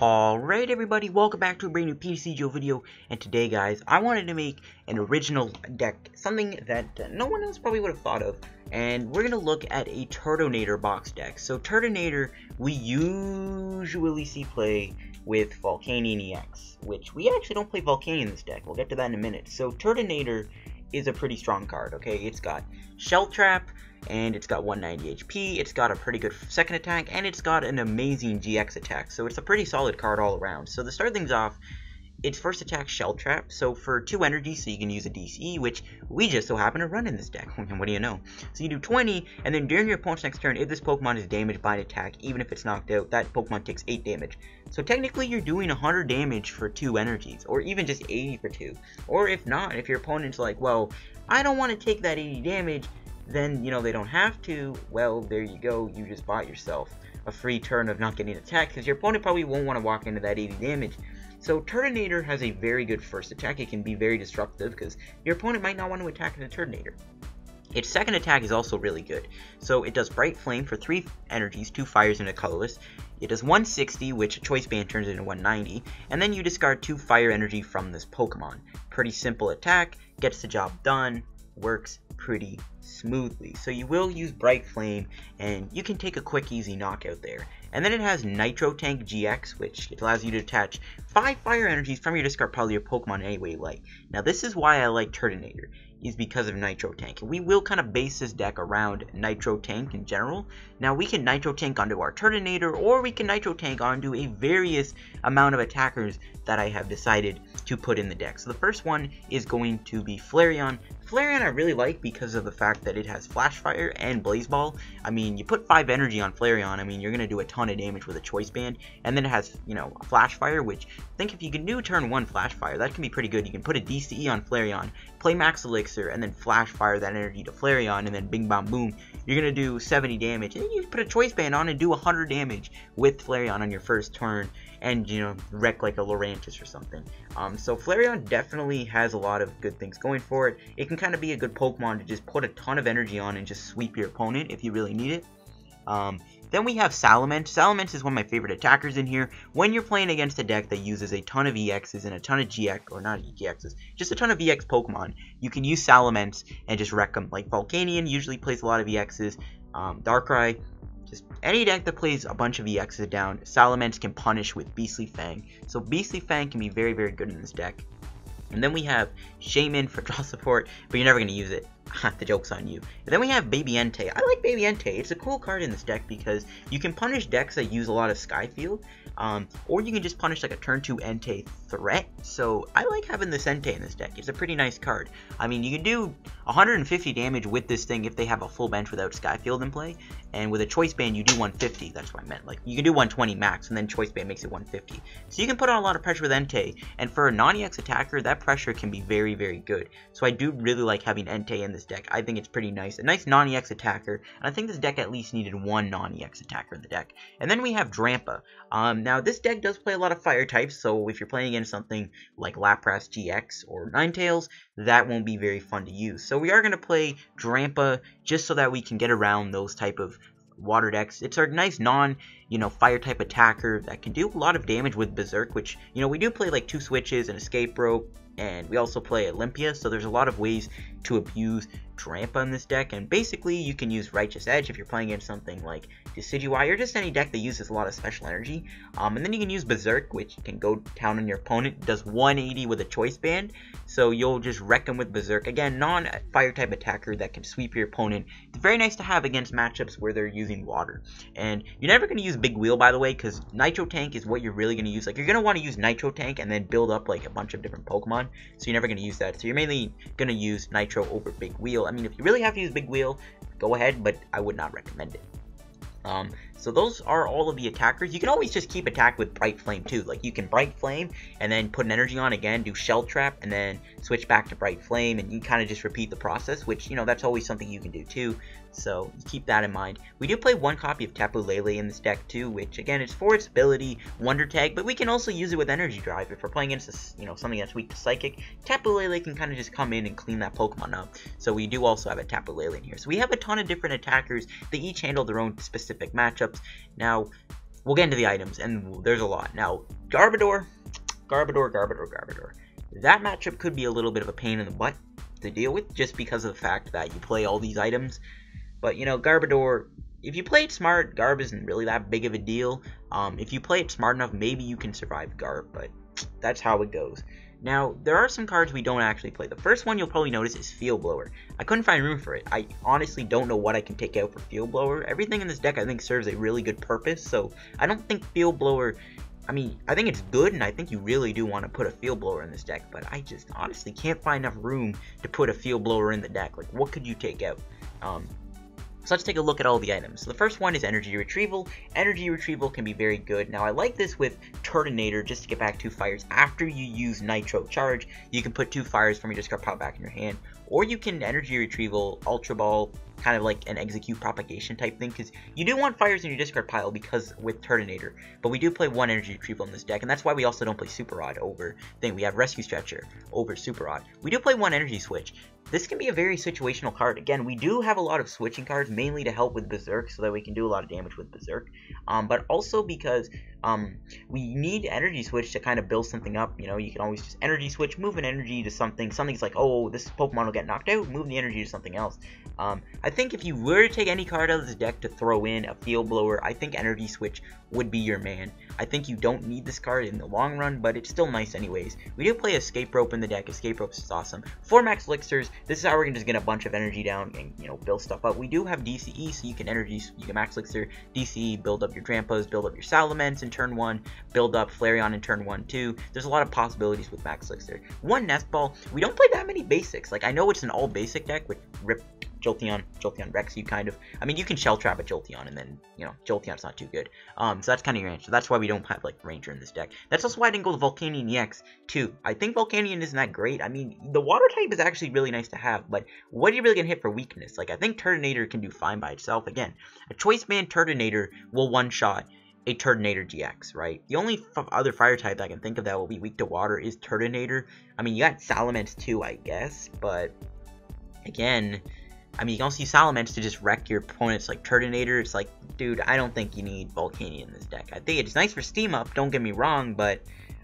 Alright everybody, welcome back to a brand new PTCGO video, and today guys, I wanted to make an original deck, something that no one else probably would have thought of, and we're going to look at a Turtonator box deck. So Turtonator, we usually see play with Volcanion-EX, which we actually don't play Volcanion in this deck, we'll get to that in a minute. So Turtonator is a pretty strong card, okay? It's got Shell Trap, and it's got 190 HP, it's got a pretty good second attack, and it's got an amazing GX attack, so it's a pretty solid card all around. So to start things off, its first attack, Shell Trap, so for 2 energy, so you can use a DCE, which we just so happen to run in this deck, what do you know. So you do 20, and then during your opponent's next turn, if this Pokemon is damaged by an attack, even if it's knocked out, that Pokemon takes 8 damage. So technically you're doing 100 damage for 2 energies, or even just 80 for 2. Or if not, if your opponent's like, well, I don't want to take that 80 damage, then, you know, they don't have to, well, there you go, you just bought yourself a free turn of not getting attacked, because your opponent probably won't want to walk into that 80 damage. So Turtonator has a very good first attack. It can be very disruptive, because your opponent might not want to attack the Turtonator. Its second attack is also really good. So it does Bright Flame for 3 energies, 2 fires, and a colorless. It does 160, which a choice band turns into 190, and then you discard 2 fire energy from this Pokemon. Pretty simple attack, gets the job done, works pretty smoothly. So you will use Bright Flame, and you can take a quick, easy knockout there. And then it has Nitro Tank GX, which allows you to attach 5 fire energies from your discard pile to your Pokemon any way you like. Now this is why I like Turtonator, is because of Nitro Tank. We will kind of base this deck around Nitro Tank in general. Now we can Nitro Tank onto our Turtonator, or we can Nitro Tank onto a various amount of attackers that I have decided to put in the deck. So the first one is going to be Flareon. Flareon I really like because of the fact that it has Flash Fire and Blaze Ball. I mean, you put 5 energy on Flareon, I mean, you're going to do a ton of damage with a Choice Band. And then it has, you know, Flash Fire, which I think if you can do turn 1 Flash Fire, that can be pretty good. You can put a DCE on Flareon, play Max Elixir, and then Flash Fire that energy to Flareon, and then bing bam boom, you're going to do 70 damage. And then you put a Choice Band on and do 100 damage with Flareon on your first turn, and, you know, wreck like a Lurantis or something. So Flareon definitely has a lot of good things going for it. It can kind of be a good Pokemon to just put a ton of energy on and just sweep your opponent if you really need it. Then we have Salamence. Salamence is one of my favorite attackers in here. When you're playing against a deck that uses a ton of EXs and a ton of GX, or not GXs, just a ton of EX Pokemon, you can use Salamence and just wreck them. Like Volcanion usually plays a lot of EXs, Darkrai, just any deck that plays a bunch of EXs down, Salamence can punish with Beastly Fang. So Beastly Fang can be very, very good in this deck. And then we have Shaymin for draw support, but you're never going to use it. The joke's on you. And then we have Baby Entei. I like Baby Entei. It's a cool card in this deck because you can punish decks that use a lot of Skyfield, or you can just punish like a turn 2 Entei threat. So I like having this Entei in this deck. It's a pretty nice card. I mean, you can do 150 damage with this thing if they have a full bench without Skyfield in play, and with a Choice Band you do 150. That's what I meant. Like, you can do 120 max, and then Choice Band makes it 150. So you can put on a lot of pressure with Entei, and for a non-EX attacker, that pressure can be very, very good. So I do really like having Entei in this deck. I think it's pretty nice. A nice non-EX attacker, and I think this deck at least needed 1 non-EX attacker in the deck. And then we have Drampa. Now this deck does play a lot of fire types, so if you're playing against something like Lapras GX or Ninetales, that won't be very fun to use. So we are going to play Drampa just so that we can get around those type of water decks. It's our nice fire type attacker that can do a lot of damage with Berserk, which, you know, we do play like 2 switches and Escape Rope, and we also play Olympia, so there's a lot of ways to abuse Drampa in this deck. And basically you can use Righteous Edge if you're playing against something like Decidueye or just any deck that uses a lot of special energy. And then you can use Berserk, which can go down on your opponent. It does 180 with a Choice Band, so you'll just wreck them with Berserk. Again, non-fire type attacker that can sweep your opponent. It's very nice to have against matchups where they're using water. And you're never going to use Big Wheel, by the way, because Nitro Tank is what you're really going to use. Like, you're going to want to use Nitro Tank and then build up like a bunch of different Pokemon, so you're never going to use that. So you're mainly going to use Nitro over Big Wheel. I mean, if you really have to use Big Wheel, go ahead, but I would not recommend it. So those are all of the attackers. You can always just keep attack with Bright Flame too. Like, you can Bright Flame and then put an energy on again, do Shell Trap, and then switch back to Bright Flame, and you kind of just repeat the process, which, you know, that's always something you can do too. So keep that in mind. We do play 1 copy of Tapu Lele in this deck too, which again is for its ability Wonder Tag, but we can also use it with Energy Drive. If we're playing against this, you know, something that's weak to Psychic, Tapu Lele can kind of just come in and clean that Pokemon up. So we do also have a Tapu Lele in here. So we have a ton of different attackers. They each handle their own specific matchups. Now, we'll get into the items, and there's a lot. Now, Garbodor. That matchup could be a little bit of a pain in the butt to deal with, just because of the fact that you play all these items. But, you know, Garbodor, if you play it smart, Garb isn't really that big of a deal. If you play it smart enough, maybe you can survive Garb, but that's how it goes. Now, there are some cards we don't actually play. The first one you'll probably notice is Field Blower. I couldn't find room for it. I honestly don't know what I can take out for Field Blower. Everything in this deck I think serves a really good purpose, so I don't think Field Blower... I mean, I think it's good, and I think you really do want to put a Field Blower in this deck, but I just honestly can't find enough room to put a Field Blower in the deck. Like, what could you take out? So let's take a look at all the items. So the first one is Energy Retrieval. Energy Retrieval can be very good. Now, I like this with Turtonator, just to get back 2 fires. After you use Nitro Charge, you can put 2 fires from your discard pile back in your hand. Or you can Energy Retrieval, Ultra Ball, kind of like an Execute Propagation type thing, because you do want fires in your discard pile because with Turtonator. But we do play 1 Energy Retrieval in this deck, and that's why we also don't play Super Rod over thing. We have Rescue Stretcher over Super Rod. We do play 1 Energy Switch. This can be a very situational card. Again, we do have a lot of switching cards, mainly to help with Berserk, so that we can do a lot of damage with Berserk. But also because we need Energy Switch to kind of build something up. You know, you can always just Energy Switch, move an energy to something. Something's like, oh, this Pokemon will get knocked out, move the energy to something else. I think if you were to take any card out of this deck to throw in a Field Blower, I think Energy Switch would be your man. I think you don't need this card in the long run, but it's still nice anyways. We do play Escape Rope in the deck. Escape Rope is awesome. 4 Max Elixirs. This is how we're gonna just get a bunch of energy down and, you know, build stuff up. We do have DCE, so you can Max Elixir, DCE, build up your Drampas, build up your Salamence in turn 1, build up Flareon in turn 1 too. There's a lot of possibilities with Max Elixir. 1 Nest Ball. We don't play that many basics. Like, I know it's an all basic deck with Rip, Jolteon Rex, you kind of, I mean, you can Shell Trap a Jolteon, and then, you know, Jolteon's not too good. So that's kind of your answer. That's why we don't have, like, Ranger in this deck. That's also why I didn't go with Volcanion-EX, too. I think Volcanion isn't that great. I mean, the Water type is actually really nice to have, but what are you really going to hit for weakness? Like, I think Turtonator can do fine by itself. Again, a Choice Band Turtonator will one-shot a Turtonator-GX, right? The only other fire type that I can think of that will be weak to water is Turtonator. I mean, you got Salamence, too, I guess, but, again... I mean, you can also use Salamence to just wreck your opponents like Turtonator. It's like, dude, I don't think you need Volcanion in this deck. I think it's nice for Steam Up, don't get me wrong, but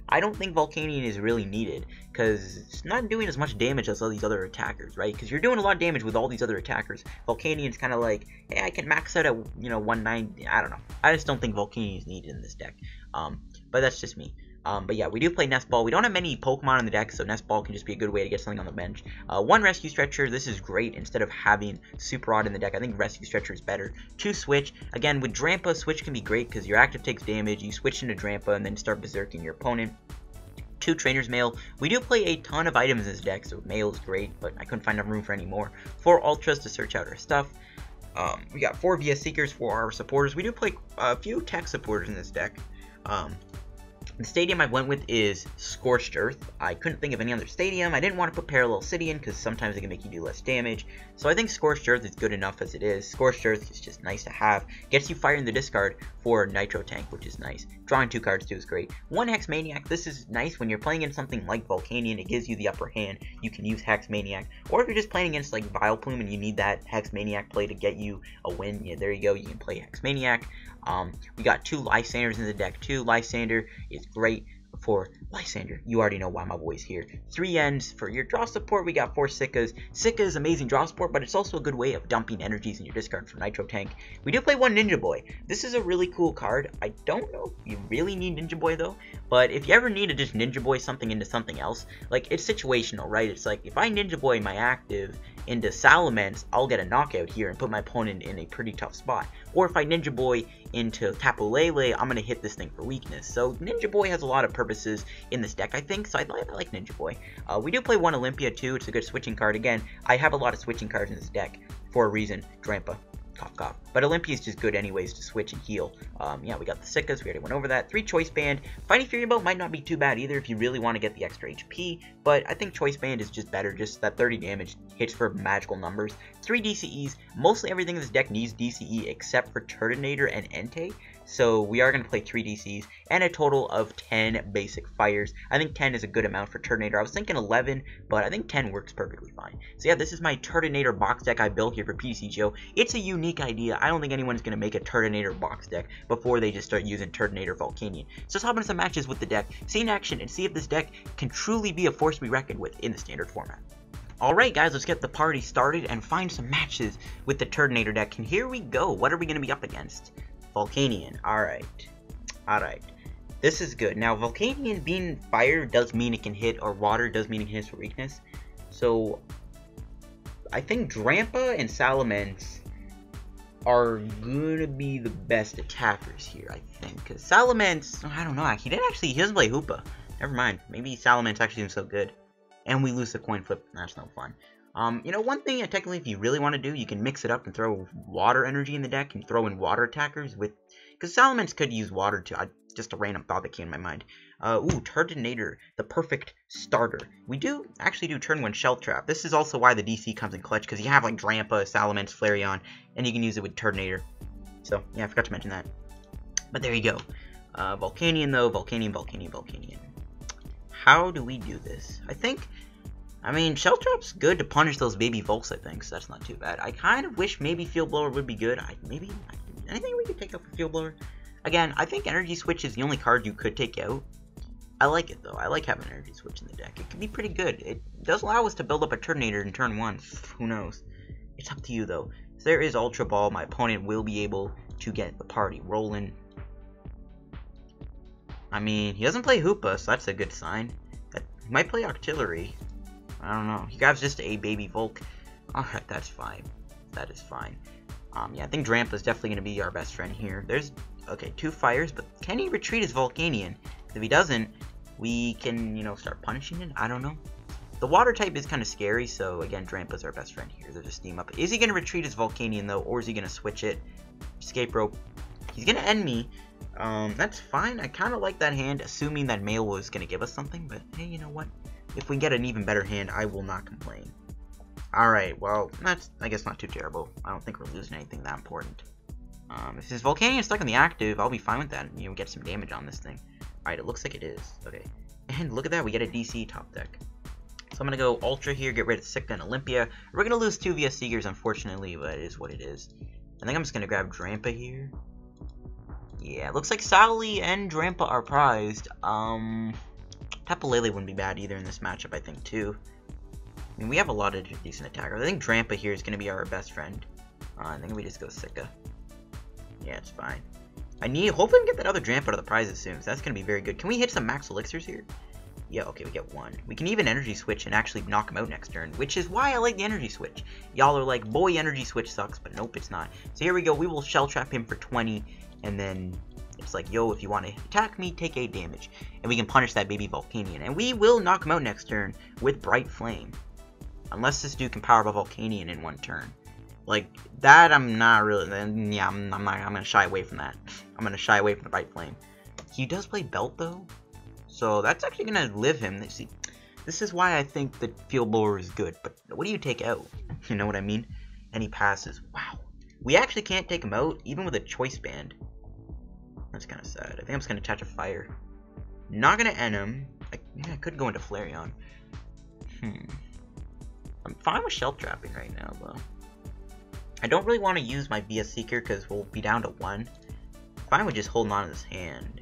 I don't think Volcanion is really needed, because it's not doing as much damage as all these other attackers, right? Because you're doing a lot of damage with all these other attackers. Volcanion's kind of like, hey, I can max out at, you know, 190. I don't know. I just don't think Volcanion is needed in this deck. But that's just me. But yeah, we do play Nest Ball. We don't have many Pokemon in the deck, so Nest Ball can just be a good way to get something on the bench. 1 Rescue Stretcher. This is great instead of having Super Rod in the deck. I think Rescue Stretcher is better. 2 Switch. Again, with Drampa, Switch can be great because your active takes damage. You switch into Drampa and then start berserking your opponent. 2 Trainer's Mail. We do play a ton of items in this deck, so Mail is great, but I couldn't find enough room for any more. 4 Ultras to search out our stuff. We got 4 VS Seekers for our supporters. We do play a few tech supporters in this deck. The stadium I went with is Scorched Earth. I couldn't think of any other stadium. I didn't want to put Parallel City in because sometimes it can make you do less damage. So I think Scorched Earth is good enough as it is. Scorched Earth is just nice to have. Gets you fire in the discard for Nitro Tank, which is nice. Drawing 2 cards too is great. 1 Hex Maniac. This is nice when you're playing in something like Volcanion. It gives you the upper hand. You can use Hex Maniac. Or if you're just playing against like Vileplume and you need that Hex Maniac play to get you a win, yeah, there you go. You can play Hex Maniac. We got 2 Lysanders in the deck too. Lysander is great for Lysander. You already know why my boy's here. 3 ends for your draw support. We got 4 Sickas. Sicka is amazing draw support, but it's also a good way of dumping energies in your discard for Nitro Tank. We do play 1 Ninja Boy. This is a really cool card. I don't know if you really need Ninja Boy though, but if you ever need to just Ninja Boy something into something else, like it's situational, right? It's like if I Ninja Boy my active into Salamence, I'll get a knockout here and put my opponent in a pretty tough spot. Or if I Ninja Boy into Tapu Lele, I'm going to hit this thing for weakness. So Ninja Boy has a lot of purposes in this deck, I think, so I like Ninja Boy. We do play 1 Olympia too. It's a good switching card. Again, I have a lot of switching cards in this deck for a reason. Drampa. Cough, cough. But Olympia is just good anyways to switch and heal. Yeah, we got the Sickas. We already went over that. 3 Choice Band. Fighting Fury Boat might not be too bad either if you really want to get the extra HP, but I think Choice Band is just better. Just that 30 damage hits for magical numbers. 3 DCEs. Mostly everything in this deck needs DCE except for Turtonator and Entei. So we are going to play 3 DCs and a total of 10 basic fires. I think 10 is a good amount for Turtonator. I was thinking 11, but I think 10 works perfectly fine. So yeah, this is my Turtonator box deck I built here for PTCGO. It's a unique idea. I don't think anyone's going to make a Turtonator box deck before they just start using Turtonator Volcanion. So let's hop into some matches with the deck, see in action, and see if this deck can truly be a force to be reckoned with in the standard format. Alright guys, let's get the party started and find some matches with the Turtonator deck. And here we go. What are we going to be up against? Volcanion. Alright. This is good. Now, Volcanion being fire does mean it can hit, or water does mean it can hit for weakness. So, I think Drampa and Salamence are going to be the best attackers here, I think. Because Salamence, I don't know, he doesn't play Hoopa. Never mind. Maybe Salamence actually isn't so good. And we lose the coin flip. That's no fun. You know, one thing, technically, if you really want to do, you can mix it up and throw water energy in the deck and throw in water attackers with... Because Salamence could use water too. Just a random thought that came in my mind. Turtonator, the perfect starter. We do actually do turn 1 Shell Trap. This is also why the DC comes in clutch, because you have, like, Drampa, Salamence, Flareon, and you can use it with Turtonator. So, yeah, I forgot to mention that. But there you go. Volcanion, though. Volcanion. How do we do this? I mean, Shell Trap's good to punish those baby Volks, I think, so that's not too bad. I kind of wish maybe Field Blower would be good. Anything we could take out for Field Blower? Again, I think Energy Switch is the only card you could take out. I like it, though. I like having Energy Switch in the deck. It can be pretty good. It does allow us to build up a Turtonator in turn 1. Who knows? It's up to you, though. So there is Ultra Ball. My opponent will be able to get the party rolling. I mean, he doesn't play Hoopa, so that's a good sign. He might play Artillery. I don't know. He grabs just a baby Volk. Alright, that's fine. That is fine. Yeah, I think Drampa's definitely going to be our best friend here. There's, okay, 2 fires, but can he retreat his Volcanion? If he doesn't, we can, you know, start punishing it. I don't know. The water type is kind of scary, so again, Drampa's our best friend here. There's a steam up. Is he going to retreat his Volcanion, though, or is he going to switch it? Escape rope. He's going to end me. That's fine. I kind of like that hand, assuming that Mail was going to give us something, but hey, you know what? If we get an even better hand, I will not complain. Alright, well, that's, I guess, not too terrible. I don't think we're losing anything that important. If his Volcanion is stuck in the active, I'll be fine with that, and, you know, get some damage on this thing. Alright, it looks like it is. Okay. And look at that, we get a DC top deck. So I'm going to go Ultra here, get rid of Sika and Olympia. We're going to lose 2 VS Seekers, unfortunately, but it is what it is. I think I'm just going to grab Drampa here. Yeah, it looks like Sally and Drampa are prized. Tapu Lele wouldn't be bad either in this matchup, I think, too. I mean, we have a lot of decent attackers. I think Drampa here is going to be our best friend. I think we just go Sika. Yeah, it's fine. Hopefully we can get that other Drampa to the prizes soon, so that's going to be very good. Can we hit some max elixirs here? Yeah, okay, we get 1. We can even Energy Switch and actually knock him out next turn, which is why I like the Energy Switch. Y'all are like, boy, Energy Switch sucks, but nope, it's not. So here we go. We will Shell Trap him for 20, and then it's like, yo, if you want to attack me, take 8 damage. And we can punish that baby Volcanion. And we will knock him out next turn with Bright Flame. Unless this dude can power up a Volcanion in 1 turn. Like, that I'm not really, yeah, I'm going to shy away from that. I'm going to shy away from the Bright Flame. He does play Belt, though. So that's actually going to live him. See, this is why I think the Field Blower is good. But what do you take out? You know what I mean? And he passes. Wow. We actually can't take him out, even with a Choice Band. That's kind of sad. I think I'm just going to attach a fire. Not going to end him. I could go into Flareon. I'm fine with Shell Trapping right now, though. I don't really want to use my BS Seeker because we'll be down to 1. I'm fine with just holding on to this hand.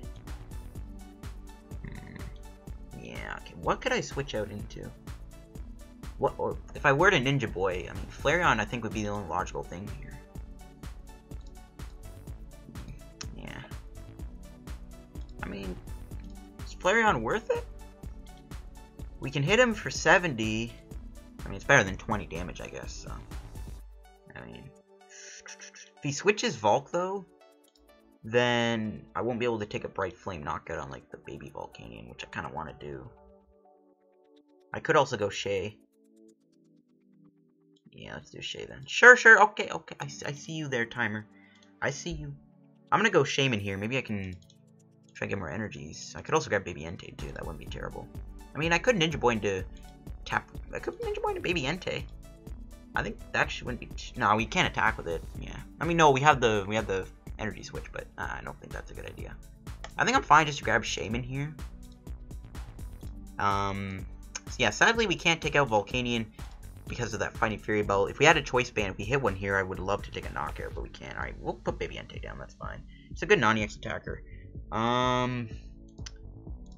Yeah, okay. What could I switch out into? Or if I were to Ninja Boy, I mean, Flareon I think would be the only logical thing here. Yeah. I mean, is Flareon worth it? We can hit him for 70. I mean, it's better than 20 damage, I guess, so. I mean, if he switches Volk, though, then I won't be able to take a Bright Flame knockout on, like, the baby Volcanion, which I kind of want to do. I could also go Shay. Yeah, let's do Shay then. Sure, okay. I see you there, Timer. I see you. I'm going to go Shaymin here. Maybe I can try to get more energies. I could also grab Baby Entei, too. That wouldn't be terrible. I mean, I could Ninja Boy into I could Ninja Boy into Baby Entei. I think that actually wouldn't be... No, we can't attack with it. Yeah. I mean, no, we have the energy switch, but I don't think that's a good idea. I think I'm fine just to grab Shaymin here. So yeah, sadly we can't take out Volcanion because of that Fighting Fury Belt. If we had a choice band, if we hit one here, I would love to take a knockout, but we can't. Alright, we'll put Baby Entei down, that's fine. It's a good non-EX attacker.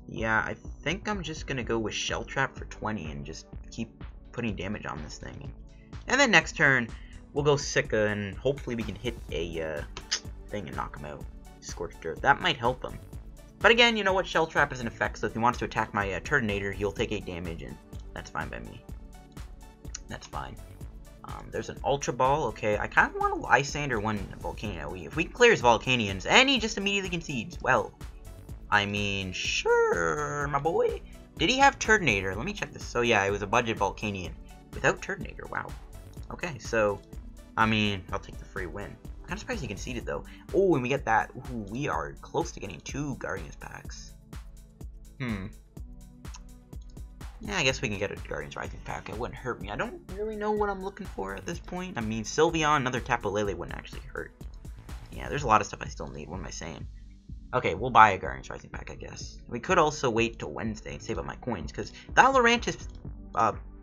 Yeah, I think I'm just gonna go with Shell Trap for 20 and just keep putting damage on this thing. And then next turn, we'll go Sika and hopefully we can hit a thing and knock him out. Scorched Earth. That might help him. But again, you know what? Shell Trap is an effect, so if he wants to attack my Turtonator, he'll take 8 damage, and that's fine by me. That's fine. There's an Ultra Ball. Okay, I kind of want a Lysand or one Volcano. If we clear his Volcanions, and he just immediately concedes, well, I mean, sure, my boy. Did he have Turtonator? Let me check this. So yeah, it was a budget Volcanion without Turtonator. Wow. Okay, so, I mean, I'll take the free win. I'm kind of surprised he conceded, though. Oh, and we get that. Ooh, we are close to getting 2 Guardians packs. Yeah, I guess we can get a Guardians Rising pack. It wouldn't hurt me. I don't really know what I'm looking for at this point. I mean, Sylveon, another Tapu Lele wouldn't actually hurt. Yeah, there's a lot of stuff I still need. What am I saying? Okay, we'll buy a Guardians Rising pack, I guess. We could also wait till Wednesday and save up my coins, because that Lurantis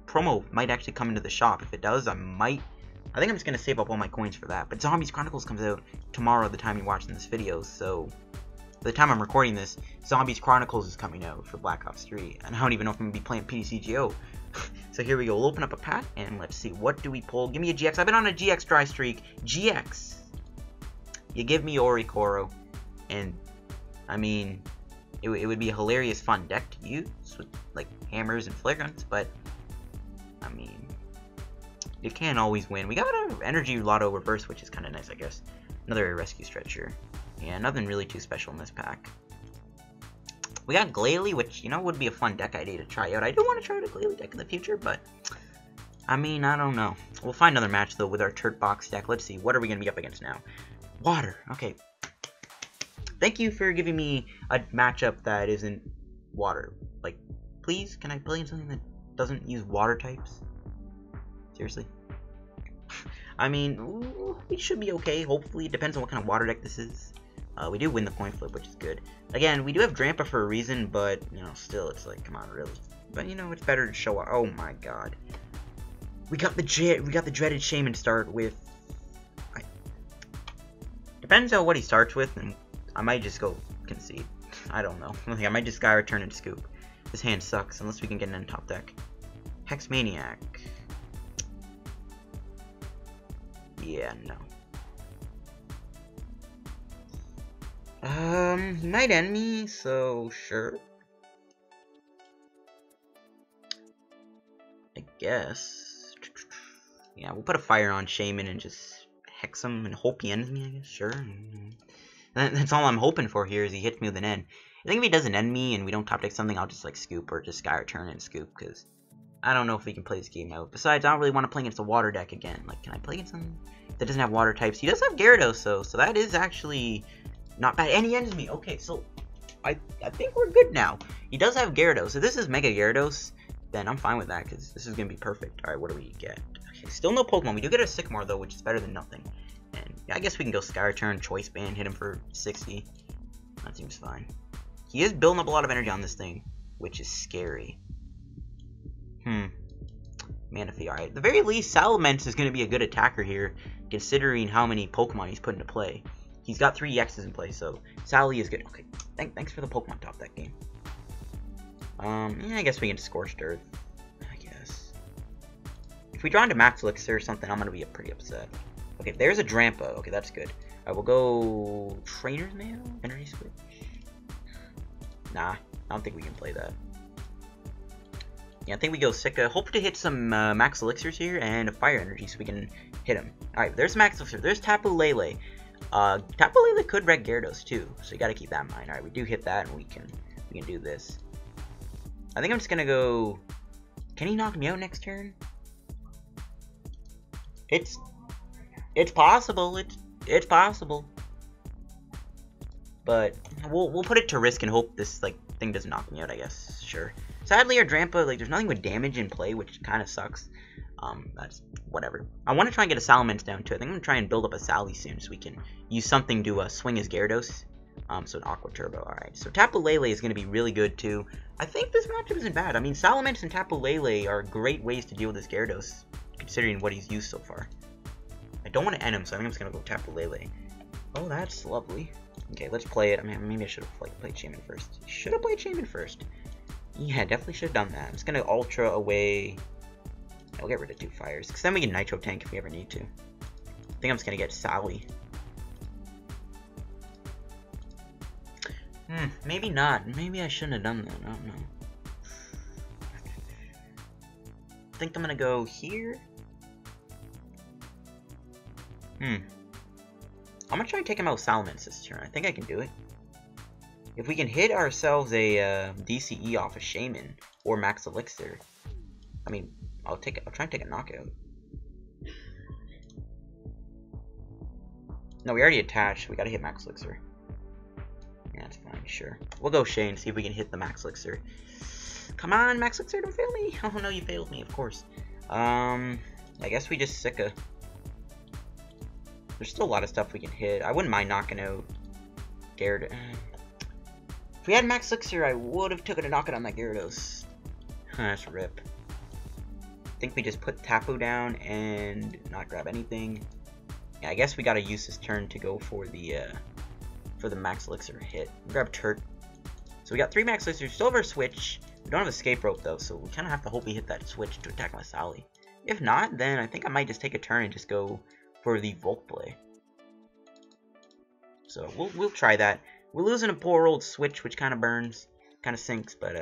promo might actually come into the shop. If it does, I think I'm just going to save up all my coins for that. But Zombies Chronicles comes out tomorrow, the time you're watching this video, so by the time I'm recording this, Zombies Chronicles is coming out for Black Ops 3, and I don't even know if I'm going to be playing PTCGO. So here we go, we'll open up a pack, and let's see, what do we pull? Give me a GX. I've been on a GX dry streak. GX. You give me Orikoro, and, I mean, it would be a hilarious fun deck to use, with, like, hammers and flare guns, but, I mean, you can't always win. We got an Energy Lotto Reverse, which is kind of nice, I guess. Another Rescue Stretcher. Yeah, nothing really too special in this pack. We got Glalie, which, you know, would be a fun deck idea to try out. I do want to try out a Glalie deck in the future, but, I mean, I don't know. We'll find another match, though, with our Turtbox deck. Let's see, what are we going to be up against now? Water. Okay. Thank you for giving me a matchup that isn't water. Like, please, can I play in something that doesn't use water types? Seriously? I mean, we should be okay, hopefully. It depends on what kind of water deck this is. We do win the coin flip, which is good. Again, we do have Drampa for a reason, but, you know, still, it's like, come on, really. But, you know, it's better to show up. Oh, my God. We got the dreaded Shaymin start with... Depends on what he starts with, and I might just go concede. I don't know. I might just Sky Return and Scoop. This hand sucks, unless we can get it in top deck. Hex Maniac. Yeah, no. He might end me, so sure. I guess. Yeah, we'll put a fire on Shaymin and just hex him and hope he ends me, I guess. Sure. That's all I'm hoping for here, is he hits me with an end. I think if he doesn't end me and we don't top deck something, I'll just like scoop or just Sky Return and scoop, because I don't know if we can play this game out. Besides, I don't really want to play against a water deck again. Like, can I play against something that doesn't have water types? He does have Gyarados, though, so that is actually not bad. And he ends me. Okay, so I think we're good now. He does have Gyarados. If this is Mega Gyarados, then I'm fine with that, because this is going to be perfect. Alright, what do we get? Okay, still no Pokemon. We do get a Sycamore, though, which is better than nothing. And yeah, I guess we can go Sky Return, Choice Band, hit him for 60. That seems fine. He is building up a lot of energy on this thing, which is scary. Manaphy, alright. At the very least, Salamence is going to be a good attacker here, considering how many Pokemon he's put into play. He's got 3 EXs in play, so Sally is good. Okay, thanks for the Pokemon top that game. Yeah, I guess we can Scorched Earth. I guess. If we draw into Max Elixir or something, I'm going to be pretty upset. Okay, there's a Drampa. Okay, that's good. I will go Trainer's Mail? Energy Switch? Nah, I don't think we can play that. Yeah, I think we go Sika. Hope to hit some Max Elixirs here and a Fire Energy so we can hit him. Alright, there's Max Elixir. There's Tapu Lele. Tapu Lele could wreck Gyarados too, so you gotta keep that in mind. Alright, we do hit that and we can do this. I think I'm just gonna go... Can he knock me out next turn? It's possible. It's possible. But we'll put it to risk and hope this like thing doesn't knock me out, I guess. Sure. Sadly, our Drampa, like, there's nothing with damage in play, which kind of sucks. That's whatever. I want to try and get a Salamence down too. I think I'm going to try and build up a Sally soon so we can use something to swing his Gyarados. So an Aqua Turbo. Alright, so Tapu Lele is going to be really good too. I think this matchup isn't bad. I mean, Salamence and Tapu Lele are great ways to deal with this Gyarados, considering what he's used so far. I don't want to end him, so I think I'm just going to go Tapu Lele. Oh, that's lovely. Okay, let's play it. I mean, maybe I should have played Shaymin first. Should have played Shaymin first. Yeah, definitely should have done that. I'm just going to Ultra away. I'll get rid of 2 fires, because then we can Nitro tank if we ever need to. I think I'm just going to get Sally. Maybe not. Maybe I shouldn't have done that. I don't know. I think I'm going to go here. I'm going to try and take him out with Salamence this turn. I think I can do it. If we can hit ourselves a DCE off a Shaymin or Max Elixir, I mean, I'll try and take a knockout. No, we already attached. We gotta hit Max Elixir. Yeah, that's fine, sure. We'll go Shay and see if we can hit the Max Elixir. Come on, Max Elixir, don't fail me. Oh no, you failed me, of course. I guess we just Sicka. There's still a lot of stuff we can hit. I wouldn't mind knocking out Gyarados. If we had Max Elixir, I would have taken a knockout on that Gyarados. That's rip. I think we just put Tapu down and not grab anything. Yeah, I guess we gotta use this turn to go for the Max Elixir hit. Grab Turt. So we got 3 Max Elixirs. Still have our switch. We don't have escape rope though, so we kind of have to hope we hit that switch to attack my Sally. If not, then I think I might just take a turn and just go for the Volt play. So we'll try that. We're losing a poor old switch, which kind of burns, kind of sinks, but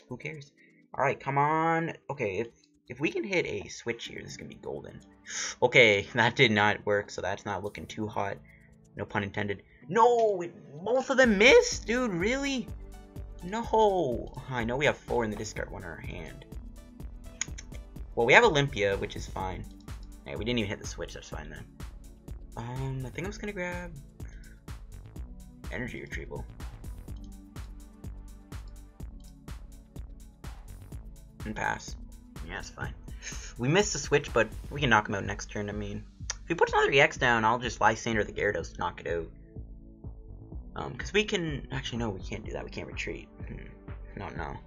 who cares? All right, come on. Okay, if we can hit a switch here, this is gonna be golden. Okay, that did not work, so that's not looking too hot. No pun intended. No, both of them missed, dude. Really? No. I know we have 4 in the discard, 1 in our hand. Well, we have Olympia, which is fine. Hey, we didn't even hit the switch. That's fine then. I think I'm just gonna grab Energy Retrieval. And pass. Yeah, it's fine. We missed the switch, but we can knock him out next turn. I mean, if he puts another EX down, I'll just Lysander the Gyarados to knock it out. Because we can... Actually, no, we can't do that. We can't retreat. No.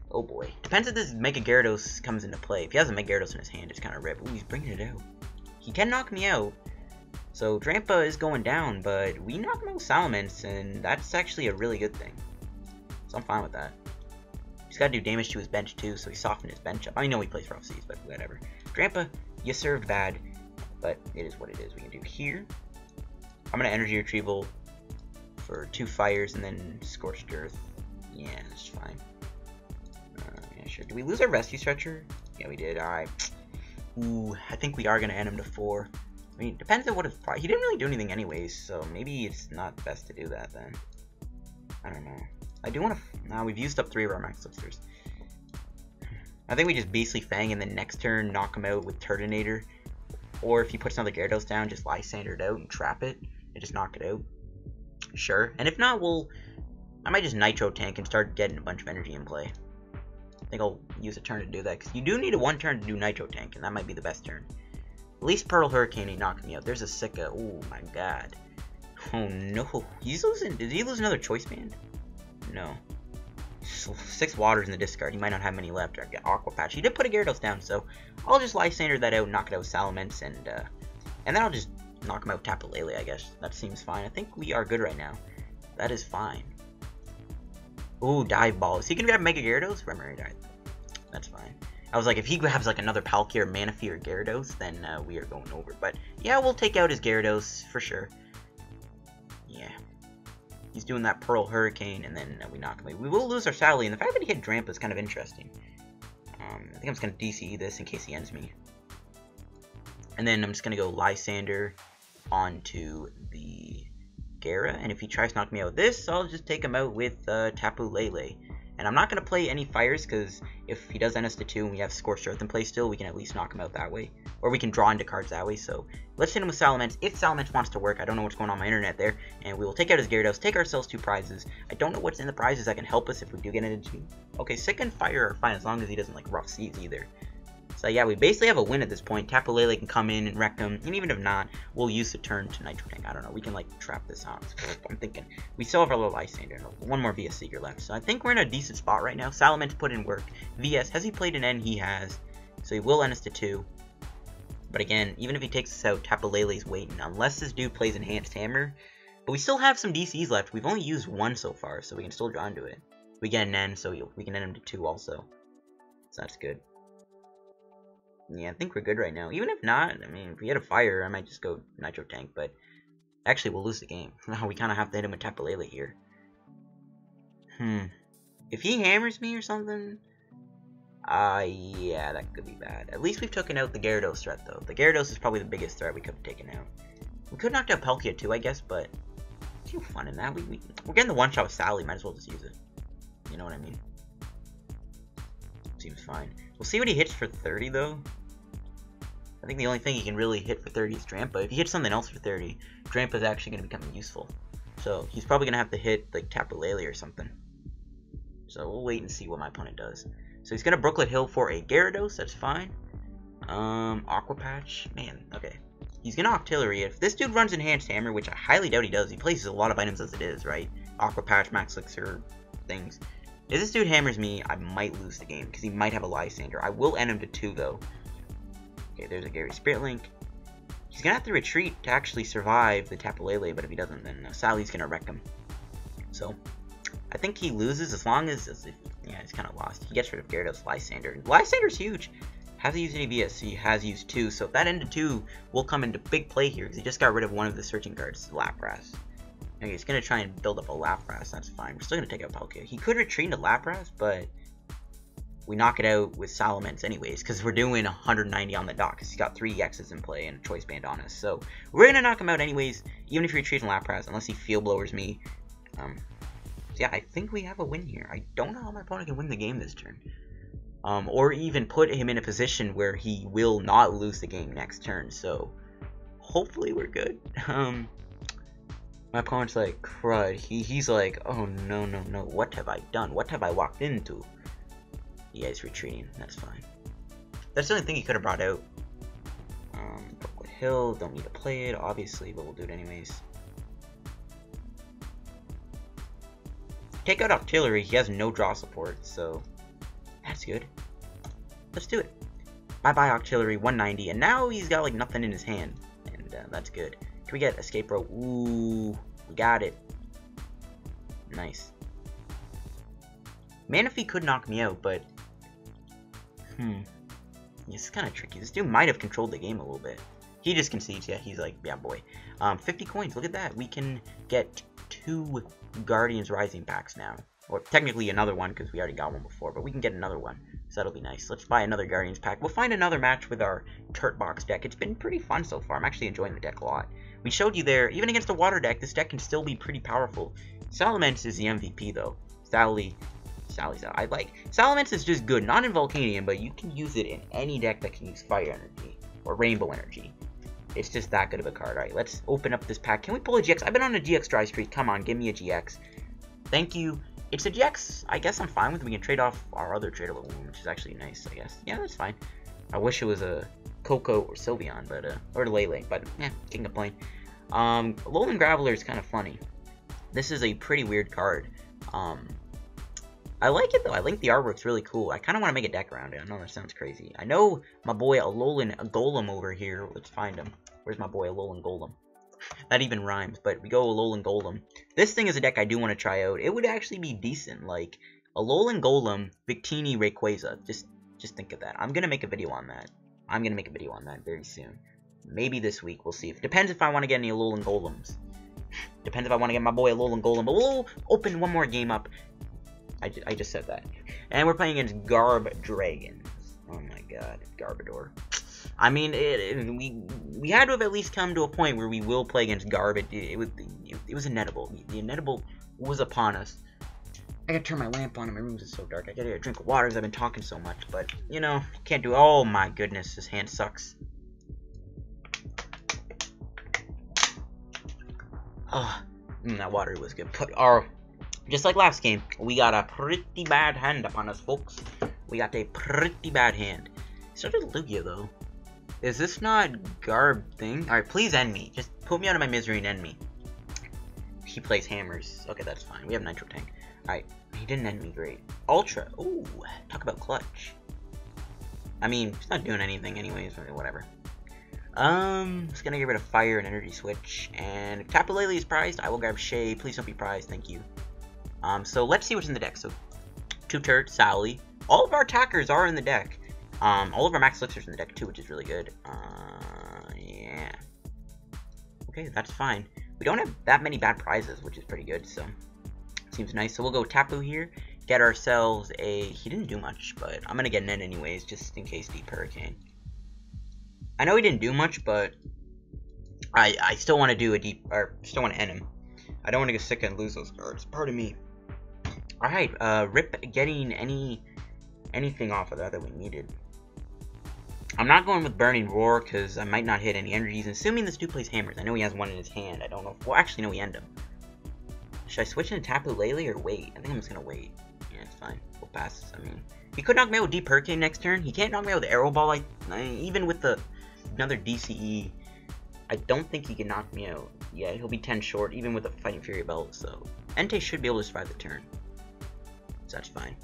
Oh, boy. Depends if this Mega Gyarados comes into play. If he has a Mega Gyarados in his hand, it's kind of rip. Ooh, he's bringing it out. He can knock me out. So, Drampa is going down, but we knock him out with Salamence, and that's actually a really good thing. So, I'm fine with that. He's got to do damage to his bench, too, so he softened his bench up. I know he plays Rough Seas, but whatever. Drampa, you served bad, but it is what it is. We can do here. I'm going to Energy Retrieval for 2 fires, and then Scorched Earth. Yeah, that's fine. Yeah, sure. Did we lose our Rescue Stretcher? Yeah, we did. Alright. Ooh, I think we are going to end him to 4. I mean, it depends on what his price. He didn't really do anything anyways, so maybe it's not best to do that then. I don't know. I do want to... Nah, we've used up 3 of our Max Elixirs. I think we just Beastly Fang and then next turn knock him out with Turtonator. Or if he puts another Gyarados down, just Lysander it out and trap it and just knock it out. Sure. And if not, I might just Nitro tank and start getting a bunch of energy in play. I think I'll use a turn to do that, because you do need a 1 turn to do Nitro tank, and that might be the best turn. At least Pearl Hurricane ain't knocking me out. There's a Sicka. Oh my god. Oh no. He's losing. Did he lose another Choice Band? No. 6 waters in the discard. He might not have many left. Or get Aqua Patch. He did put a Gyarados down, so I'll just Lysander that out and knock it out with Salamence, and then I'll just knock him out with Tapu Lele, I guess. That seems fine. I think we are good right now. That is fine. Ooh, Dive Ball. Is he gonna grab Mega Gyarados? Remember, he died. That's fine. I was like, if he grabs like another Palkia or Manaphy or Gyarados, then we are going over. But yeah, we'll take out his Gyarados for sure. Yeah. He's doing that Pearl Hurricane, and then we knock him away. We will lose our Sally, and the fact that he hit Drampa is kind of interesting. I think I'm just going to DCE this in case he ends me. And then I'm just going to go Lysander onto the Gyara, and if he tries to knock me out with this, I'll just take him out with Tapu Lele. And I'm not going to play any fires, because if he does end us to 2 and we have Scorched Earth in play still, we can at least knock him out that way. Or we can draw into cards that way, so let's hit him with Salamence. If Salamence wants to work, I don't know what's going on my internet there, and we will take out his Gyarados, take ourselves 2 prizes. I don't know what's in the prizes that can help us if we do get into... Okay, Sick and Fire are fine, as long as he doesn't, like, Rough Seas either. So yeah, we basically have a win at this point. Tapu Lele can come in and wreck him, and even if not, we'll use the turn to Nitro Tank. I don't know, we can like trap this out. I'm thinking, we still have our little Lysander, one more VS Seeker left. So I think we're in a decent spot right now. Salamence put in work. VS, has he played an N? He has. So he will end us to 2. But again, even if he takes us out, Tapu Lele's waiting, unless this dude plays Enhanced Hammer. But we still have some DCs left. We've only used 1 so far, so we can still draw into it. We get an N, so we can end him to 2 also. So that's good. Yeah, I think we're good right now. Even if not, I mean, if we had a fire, I might just go Nitro Tank, but actually we'll lose the game. Now we kind of have to hit him with Tapu Lele here. If he hammers me or something, yeah, that could be bad. At least we've taken out the Gyarados threat, though. The Gyarados is probably the biggest threat we could have taken out. We could knock out Palkia too, I guess, but it's no fun in that. We're getting the one-shot with Sally, might as well just use it. You know what I mean? Seems fine. We'll see what he hits for 30, though. I think the only thing he can really hit for 30 is Drampa. If he hits something else for 30, Drampa's actually going to become useful. So he's probably going to have to hit like Tapu Lele or something. So we'll wait and see what my opponent does. So he's going to Brooklet Hill for a Gyarados. That's fine. Aqua Patch. Man, okay. He's going to Octillery. If this dude runs Enhanced Hammer, which I highly doubt he does, he plays a lot of items as it is, right? Aqua Patch, Max Elixir, things. If this dude hammers me, I might lose the game, because he might have a Lysander. I will end him to 2, though. Okay, there's a Gary Spirit Link. He's going to have to retreat to actually survive the Tapu Lele, but if he doesn't, then Sally's going to wreck him. So, I think he loses as long as yeah, he's kind of lost. He gets rid of Gyarados Lysander. Lysander's huge. Hasn't used any VS, he has used 2, so if that ended 2 will come into big play here, because he just got rid of one of the searching cards, Lapras. Okay, he's going to try and build up a Lapras, that's fine. We're still going to take out Palkia. He could retreat into Lapras, but we knock it out with Salamence anyways, because we're doing 190 on the dot, because he's got 3 EXs in play and a Choice Band on us. So we're going to knock him out anyways, even if he retreats in Lapras, unless he Field Blowers me. So yeah, I think we have a win here. I don't know how my opponent can win the game this turn. Or even put him in a position where he will not lose the game next turn, so hopefully we're good. My opponent's like, crud. He's like, oh no, no, no, what have I done? What have I walked into? Yeah, he's retreating, that's fine. That's the only thing he could have brought out. Brooklet Hill, don't need to play it, obviously, but we'll do it anyways. Take out Octillery, he has no draw support, so that's good. Let's do it. Bye-bye Octillery, 190, and now he's got like nothing in his hand, and that's good. Can we get Escape Rope? Ooh, we got it. Nice. Manaphy could knock me out, but it's kind of tricky. This dude might have controlled the game a little bit. He just concedes, yeah, he's like, yeah boy. 50 coins, look at that. We can get 2 Guardians Rising packs now. Or technically another one, because we already got one before, but we can get another one. So that'll be nice. Let's buy another Guardians pack. We'll find another match with our Turtbox deck. It's been pretty fun so far. I'm actually enjoying the deck a lot. We showed you there, even against a water deck, this deck can still be pretty powerful. Salamence is the MVP though. Salamence is just good, not in Volcanion, but you can use it in any deck that can use Fire Energy or Rainbow Energy. It's just that good of a card. Alright, let's open up this pack. Can we pull a GX? I've been on a GX dry streak. Come on, give me a GX. Thank you. It's a GX. I guess I'm fine with it. We can trade off our other tradable one, which is actually nice, I guess. Yeah, that's fine. I wish it was a Coco or Sylveon, but or Lele, but yeah, can't complain. Alolan Graveler is kind of funny. This is a pretty weird card. I like it though. I think the artwork's really cool. I kind of want to make a deck around it. I know that sounds crazy. I know my boy Alolan Golem over here. Let's find him. Where's my boy Alolan Golem? That even rhymes, but we go Alolan Golem. This thing is a deck I do want to try out. It would actually be decent, like Alolan Golem, Victini, Rayquaza. Just think of that. I'm gonna make a video on that. I'm gonna make a video on that very soon. Maybe this week. We'll see. It depends if I want to get any Alolan Golems. Depends if I want to get my boy Alolan Golem. But we'll open one more game up. I just said that. And we're playing against Garb Dragon. Oh my god, Garbodor. I mean, we had to have at least come to a point where we will play against Garb. It was inevitable. The inevitable was upon us. I gotta turn my lamp on and my room is so dark. I gotta get a drink of water because I've been talking so much. But, you know, can't do it. Oh my goodness, this hand sucks. Oh, that water was good. But just like last game, we got a pretty bad hand upon us, folks. We got a pretty bad hand. started Lugia though. Is this not Garb thing? Alright, please end me. Just put me out of my misery and end me. He plays hammers. Okay, that's fine. We have Nitro Tank. Alright, he didn't end me, great. Ultra. Ooh, talk about clutch. I mean, it's not doing anything anyways, or whatever. Just gonna get rid of fire and energy switch. And if Tapu Lele is prized, I will grab Shay. Please don't be prized, thank you. So let's see what's in the deck. So, 2 Turt, Sally. All of our attackers are in the deck. All of our Max Elixirs in the deck too, which is really good. Yeah. Okay, that's fine. We don't have that many bad prizes, which is pretty good, so seems nice. So we'll go Tapu here, get ourselves a... He didn't do much, but I'm gonna get an N anyways, just in case Deep Hurricane. I know he didn't do much, but I still want to do a deep, or still want to end him. I don't want to get sick and lose those cards. Pardon me. All right, Rip getting anything off of that we needed. I'm not going with Burning Roar because I might not hit any energies. Assuming this dude plays hammers, I know he has one in his hand. I don't know. Well, actually, no, we end him. Should I switch into Tapu Lele or wait? I think I'm just gonna wait. Yeah, it's fine. We'll pass. I mean, he could knock me out with Deep Hurricane next turn. He can't knock me out with Arrow Ball. Even with another DCE, I don't think he can knock me out. Yeah, he'll be 10 short, even with a Fighting Fury belt. So Entei should be able to survive the turn. So that's fine.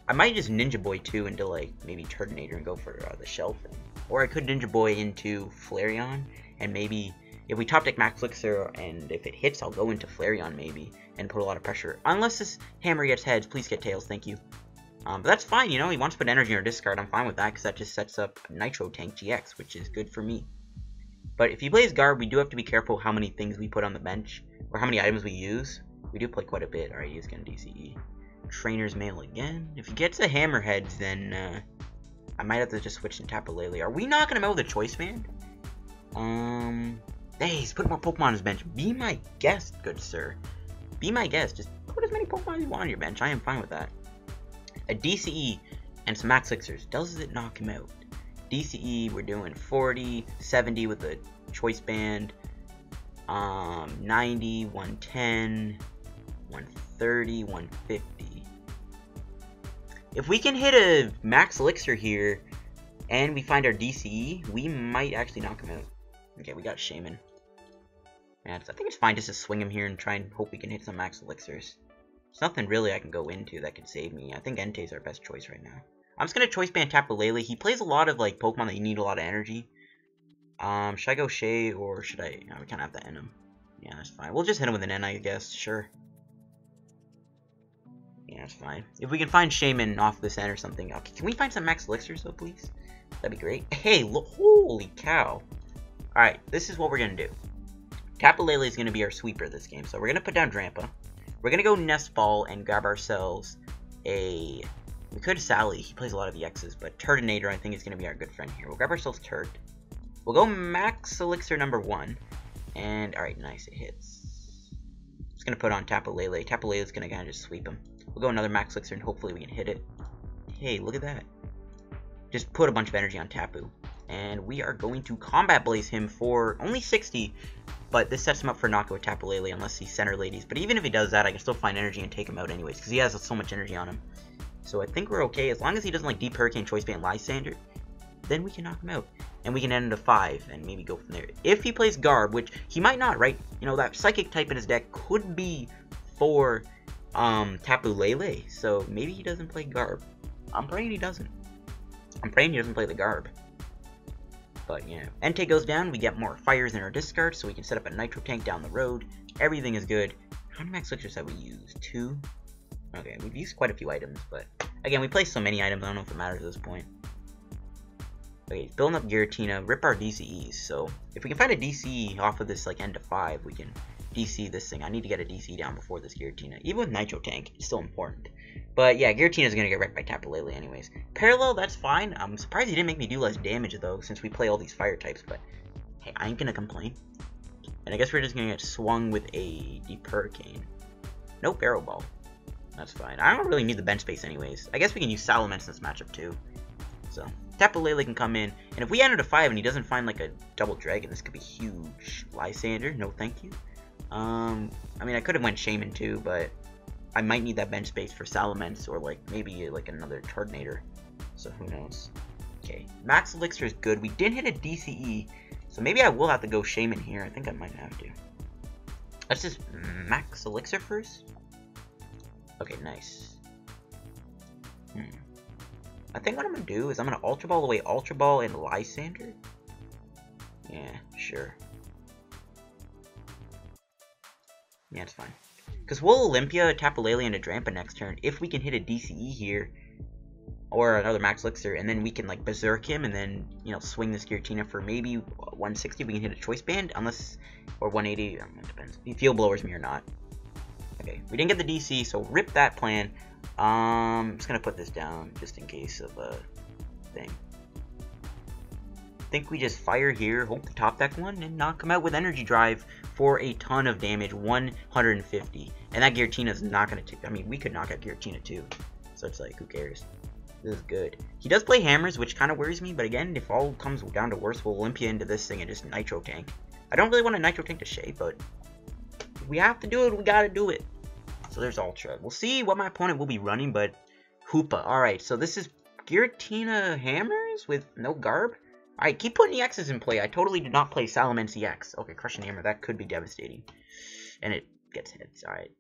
I might just Ninja Boy too into like maybe Turtonator and go for the shell thing. Or I could Ninja Boy into Flareon and maybe if we top deck Max Elixir and if it hits, I'll go into Flareon maybe and put a lot of pressure. Unless this hammer gets heads, please get tails, thank you. But that's fine, you know, he wants to put energy in our discard. I'm fine with that because that just sets up Nitro Tank GX, which is good for me. But if he plays Garb, we do have to be careful how many things we put on the bench or how many items we use. We do play quite a bit. Alright, he's going to DCE. Trainer's Mail again. If he gets a Hammerheads, then I might have to just switch to Tapu Lele. Are we knocking him out with a Choice Band? Hey, he's putting more Pokemon on his bench. Be my guest, good sir. Be my guest. Just put as many Pokemon as you want on your bench. I am fine with that. A DCE and some Max Elixirs. Does it knock him out? DCE, we're doing 40, 70 with a Choice Band, 90, 110, 130, 150. If we can hit a Max Elixir here, and we find our DCE, we might actually knock him out. Okay, we got Shaymin. Yeah, I think it's fine just to swing him here and try and hope we can hit some Max Elixirs. There's nothing really I can go into that could save me. I think Entei's our best choice right now. I'm just gonna Choice Band Tapu Lele. He plays a lot of like Pokemon that you need a lot of energy. Should I go Shay or should I? No, we can't have that in him. Yeah, that's fine. We'll just hit him with an N, I guess. Sure. Yeah, that's fine. If we can find Shaymin off this end or something. Okay, can we find some Max Elixirs though, please? That'd be great. Hey, look! Holy cow! All right, this is what we're gonna do. Tapu Lele is gonna be our sweeper this game, so we're gonna put down Drampa. We're gonna go Nest Ball and grab ourselves a. We could Sally. He plays a lot of EXs, but Turtonator I think is gonna be our good friend here. We'll grab ourselves Turt. We'll go Max Elixir number 1, and all right, nice, it hits. Just gonna put on Tapu Lele. Tapu Lele is gonna kind of just sweep him. We'll go another Max Elixir and hopefully we can hit it. Hey, look at that. Just put a bunch of energy on Tapu. And we are going to Combat Blaze him for only 60, but this sets him up for knockout with Tapu Lele unless he center ladies. But even if he does that, I can still find energy and take him out anyways, because he has so much energy on him. So I think we're okay. As long as he doesn't like Deep Hurricane, Choice Band, Lysander, then we can knock him out. And we can end into 5 and maybe go from there. If he plays Garb, which he might not, right? You know, that Psychic type in his deck could be for Tapu Lele. So maybe he doesn't play Garb. I'm praying he doesn't. I'm praying he doesn't play the Garb. But, you know, Entei goes down, we get more fires in our discard, so we can set up a Nitro Tank down the road. Everything is good. How many Max Elixirs have we used? 2? Okay, we've used quite a few items, but again, we play so many items, I don't know if it matters at this point. Okay, building up Giratina, rip our DCEs, so if we can find a DCE off of this, like, end of 5, we can DC this thing. I need to get a DC down before this Giratina. Even with Nitro Tank, it's still important. But yeah, Giratina's gonna get wrecked by Tapu Lele anyways. Parallel, that's fine. I'm surprised he didn't make me do less damage though, since we play all these fire types, but hey, I ain't gonna complain. And I guess we're just gonna get swung with a Deep Hurricane. Nope, Arrow Ball. That's fine. I don't really need the bench space anyways. I guess we can use Salamence in this matchup too. So, Tapu Lele can come in, and if we enter to 5 and he doesn't find like a double dragon, this could be huge. Lysander, no thank you. I mean, I could have went Shaymin too, but I might need that bench space for Salamence or like maybe like another Turtonator. So who knows? Okay, Max Elixir is good. We did hit a DCE, so maybe I will have to go Shaymin here. I think I might have to. Let's just Max Elixir first. Okay, nice. I think what I'm going to do is I'm going to Ultra Ball away Ultra Ball and Lysander. Yeah, sure. Yeah, it's fine. Because we'll Olympia, Tapu Lele, and a Drampa next turn if we can hit a DCE here. Or another Max Elixir, and then we can like Berserk him and then, you know, swing this Giratina for maybe 160. We can hit a Choice Band, unless, or 180, it depends. If he Field Blowers me or not. Okay, we didn't get the DC, so rip that plan. I'm just gonna put this down just in case of a thing. I think we just fire here, hope to top deck one, and knock him out with Energy Drive for a ton of damage, 150. And that Giratina's not gonna take, I mean, we could knock out Giratina too. So it's like, who cares? This is good. He does play hammers, which kind of worries me, but again, if all comes down to worse, we'll Olympia into this thing and just Nitro tank. I don't really want to Nitro tank to Shay, but if we have to do it, we gotta do it. So there's Ultra. We'll see what my opponent will be running, but Hoopa. Alright, so this is Giratina hammers with no Garb. Alright, keep putting EXs in play. I totally did not play Salamence EX. Okay, Crushing Hammer, that could be devastating. And it gets hits, alright.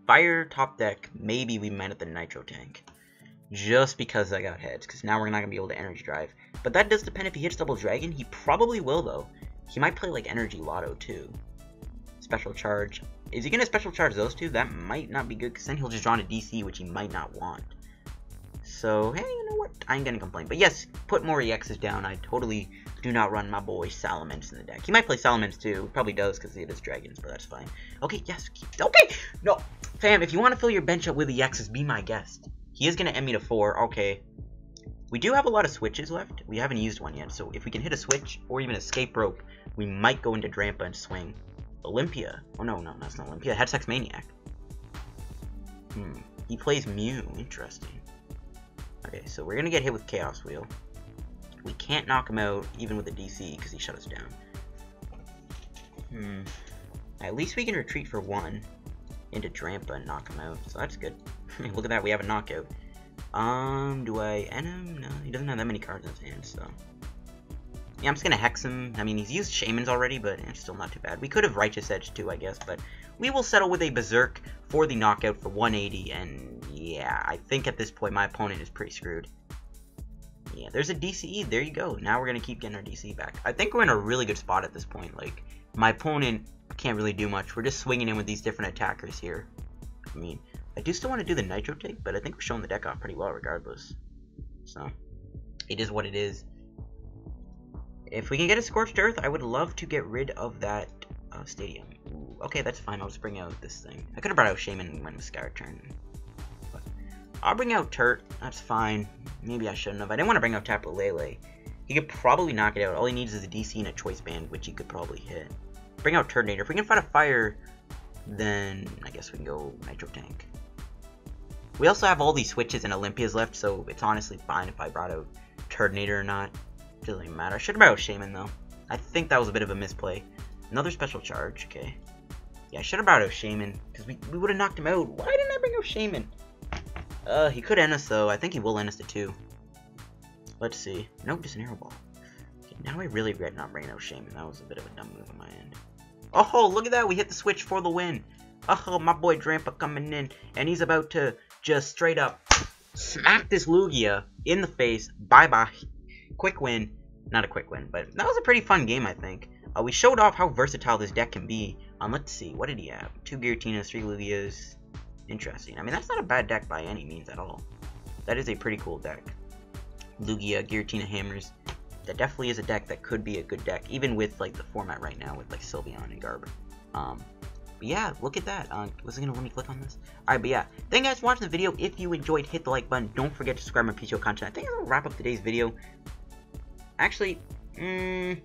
Fire top deck, maybe we might at the Nitro tank. Just because I got heads, because now we're not going to be able to Energy Drive. But that does depend if he hits Double Dragon. He probably will, though. He might play, like, Energy Lotto, too. Special Charge. Is he going to Special Charge those two? That might not be good, because then he'll just draw in a DC, which he might not want. So, hey, you know what? I ain't going to complain. But yes, put more EXs down. I totally do not run my boy Salamence in the deck. He might play Salamence, too. Probably does, because it is Dragons, but that's fine. Okay, yes. Okay! No! Fam, if you want to fill your bench up with EXs, be my guest. He is going to end me to 4. Okay. We do have a lot of switches left. We haven't used one yet. So if we can hit a switch or even escape rope, we might go into Drampa and swing. Olympia. Oh, no, that's not Olympia. Headsex Maniac. He plays Mew. Interesting. Okay, so we're going to get hit with Chaos Wheel. We can't knock him out even with a DC because he shut us down. At least we can retreat for 1. Into Drampa and knock him out, so that's good. Look at that, we have a knockout. Do I end him? No, he doesn't have that many cards in his hand, so yeah, I'm just gonna hex him. I mean, he's used Shaymins already, but it's still not too bad. We could have Righteous Edge too, I guess, but we will settle with a Berserk for the knockout for 180, and yeah, I think at this point my opponent is pretty screwed. Yeah, there's a DCE, there you go. Now we're gonna keep getting our DCE back. I think we're in a really good spot at this point. Like, my opponent can't really do much. We're just swinging in with these different attackers here. I mean, I do still want to do the Nitro take, but I think we're showing the deck off pretty well regardless. So, it is what it is. If we can get a Scorched Earth, I would love to get rid of that stadium. Ooh, okay, that's fine. I'll just bring out this thing. I could have brought out Shaymin when it was Scour turn. But I'll bring out Turt. That's fine. Maybe I shouldn't have. I didn't want to bring out Tapu Lele. He could probably knock it out. All he needs is a DC and a Choice Band, which he could probably hit. Bring out Turtonator. If we can find a fire, then I guess we can go Nitro Tank. We also have all these switches and Olympias left, so it's honestly fine if I brought out Turtonator or not. It doesn't even matter. I should have brought out Shaymin, though. I think that was a bit of a misplay. Another Special Charge, okay. Yeah, I should have brought out Shaymin, because we would have knocked him out. Why didn't I bring out Shaymin? He could end us, though. I think he will end us to 2. Let's see. Nope, just an Arrow Ball. Okay, now I really regret not bringing out Shaymin. That was a bit of a dumb move on my end. Oh, look at that. We hit the switch for the win. Oh, my boy Drampa coming in. And he's about to just straight up smack this Lugia in the face. Bye-bye. Quick win. Not a quick win, but that was a pretty fun game, I think. We showed off how versatile this deck can be. Let's see. What did he have? 2 Giratinas, 3 Lugias. Interesting. I mean, that's not a bad deck by any means at all. That is a pretty cool deck. Lugia, Giratina, Hammers. That definitely is a deck that could be a good deck, even with like the format right now with like Sylveon and Garb. But yeah, look at that. Was it gonna let me click on this? Alright, but yeah, thank you guys for watching the video. If you enjoyed, hit the like button. Don't forget to subscribe to my PTCGO content. I think I'm gonna wrap up today's video. Actually, I'm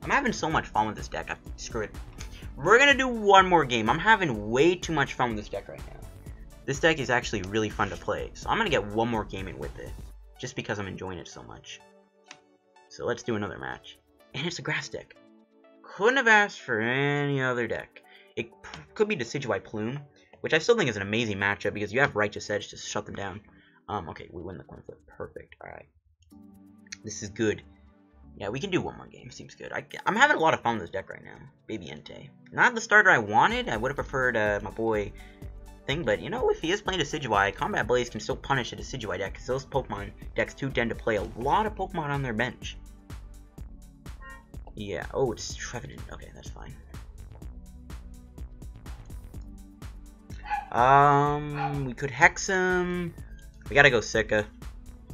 having so much fun with this deck. Screw it. We're gonna do one more game. I'm having way too much fun with this deck right now. This deck is actually really fun to play, so I'm gonna get one more game in with it, just because I'm enjoying it so much. So let's do another match. And it's a grass deck. Couldn't have asked for any other deck. It could be Decidueye Plume, which I still think is an amazing matchup because you have Righteous Edge to shut them down. Okay, we win the coin flip. Perfect. Alright. This is good. Yeah, we can do one more game. Seems good. I'm having a lot of fun with this deck right now. Baby Entei. Not the starter I wanted. I would have preferred my boy thing, but you know, if he is playing Decidueye, Combat Blaze can still punish a Decidueye deck, because those Pokemon decks too tend to play a lot of Pokemon on their bench. Yeah. Oh, it's Trevenant. Okay, that's fine. We could Hex him. We gotta go Sika.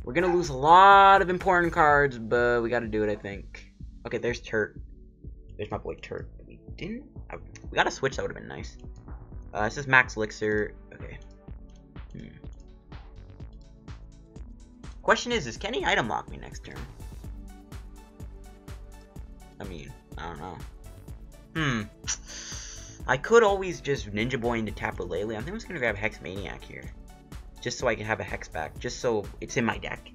We're gonna lose a lot of important cards, but we gotta do it, I think. Okay, there's Turt. There's my boy Turt. We didn't. We gotta switch. That would have been nice. This is Max Elixir. Okay. Question is can he item lock me next turn? I mean, I don't know. I could always just Ninja Boy into Tapu Lele. I think I'm just gonna grab Hex Maniac here, just so I can have a Hex back, just so it's in my deck.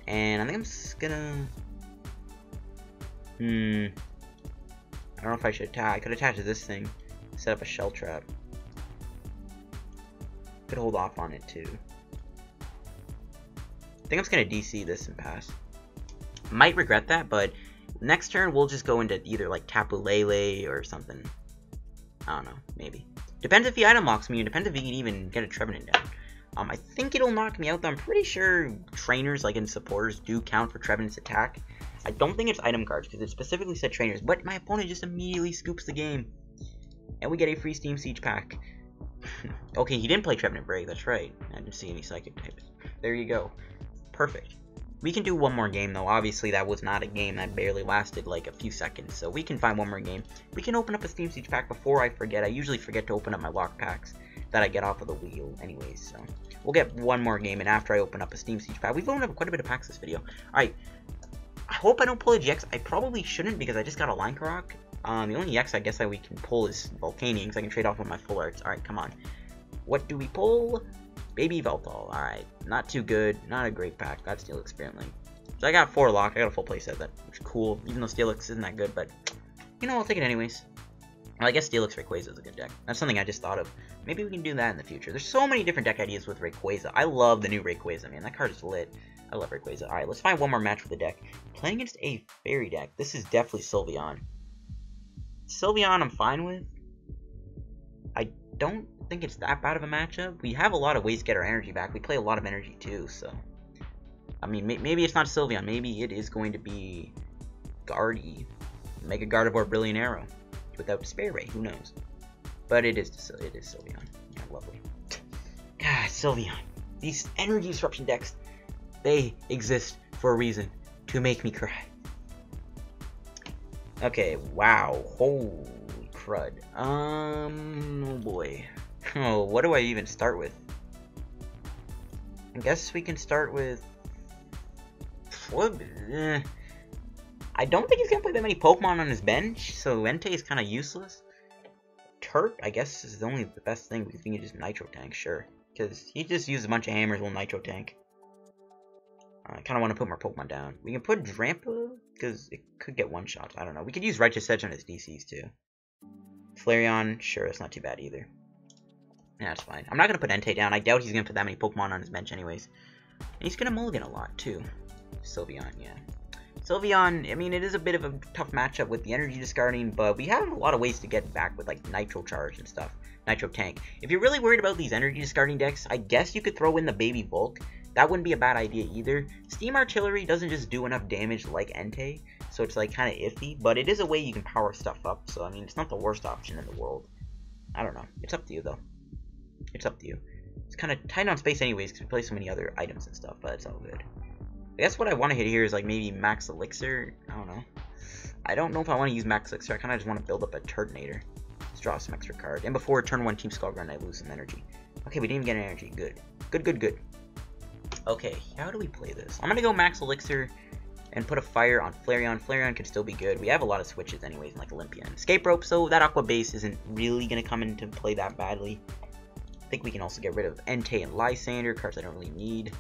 And I think I'm just gonna. I don't know if I should attack. I could attach to this thing, set up a Shell Trap. Could hold off on it too. I think I'm just gonna DC this and pass. Might regret that, but next turn we'll just go into either like Tapu Lele or something. I don't know, maybe. Depends if he item locks me, and depends if he can even get a Trevenant down. I think it'll knock me out, though. I'm pretty sure trainers, like in supporters, do count for Trevenant's attack. I don't think it's item cards, because it specifically said trainers, but my opponent just immediately scoops the game. And we get a free Steam Siege pack. Okay, he didn't play Trevenant Break, that's right. I didn't see any Psychic types. There you go. Perfect. We can do one more game, though. Obviously, that was not a game that barely lasted like a few seconds, so we can find one more game. We can open up a Steam Siege pack before I forget. I usually forget to open up my lock packs that I get off of the wheel anyways, so we'll get one more game, and after I open up a Steam Siege pack, we've opened up quite a bit of packs this video. Alright, I hope I don't pull a GX. I probably shouldn't, because I just got a Line Karok. The only EX I guess that we can pull is Volcanion, because I can trade off with my full arts. Alright, come on. What do we pull? Baby Veltal. Alright, not too good. Not a great pack. Got Steelix Experience Link. So I got 4 lock. I got a full playset. That was cool, even though Steelix isn't that good, but you know, I'll take it anyways. Well, I guess Steelix Rayquaza is a good deck. That's something I just thought of. Maybe we can do that in the future. There's so many different deck ideas with Rayquaza. I love the new Rayquaza, man. That card is lit. I love Rayquaza. Alright, let's find one more match with the deck. Playing against a Fairy deck. This is definitely Sylveon. Sylveon I'm fine with. I don't think it's that bad of a matchup. We have a lot of ways to get our energy back. We play a lot of energy too, so. I mean, maybe it's not Sylveon. Maybe it is going to be Guardy. Mega Gardevoir Brilliant Arrow. Without Despair Ray, who knows? But it is Sylveon. Yeah, lovely. God, Sylveon. These energy disruption decks, they exist for a reason. To make me cry. Okay, wow. Holy crud. Oh boy. Oh, what do I even start with? I guess we can start with... What? I don't think he's gonna play that many Pokemon on his bench, so Entei is kind of useless. Turt, I guess, is only the best thing, because we can just Nitro Tank, sure. Because he just used a bunch of hammers, will Nitro Tank. I kind of want to put more Pokemon down. We can put Drampa, because it could get one-shots. I don't know. We could use Righteous Edge on his DCs, too. Flareon, sure, it's not too bad either. Yeah, that's fine. I'm not going to put Entei down. I doubt he's going to put that many Pokemon on his bench anyways. And he's going to mulligan a lot, too. Sylveon, yeah. Sylveon, I mean, it is a bit of a tough matchup with the energy discarding, but we have a lot of ways to get back with, like, Nitro Charge and stuff. Nitro Tank. If you're really worried about these energy discarding decks, I guess you could throw in the Baby Volk. That wouldn't be a bad idea either. Steam Artillery doesn't just do enough damage like Entei, so it's, like, kind of iffy, but it is a way you can power stuff up, so, I mean, it's not the worst option in the world. I don't know. It's up to you, though. It's up to you. It's kind of tight on space anyways, because we play so many other items and stuff, but it's all good. I guess what I want to hit here is, like, maybe Max Elixir. I don't know. I don't know if I want to use Max Elixir. I kind of just want to build up a Turtonator. Let's draw some extra card. And before turn 1 Team Skull Run, I lose some energy. Okay, we didn't even get energy. Good. Good, good, good. Okay, how do we play this? I'm going to go Max Elixir and put a fire on Flareon. Flareon could still be good. We have a lot of switches anyways, like Olympian. Escape Rope, so that Aqua base isn't really going to come into play that badly. I think we can also get rid of Entei and Lysander, cards I don't really need.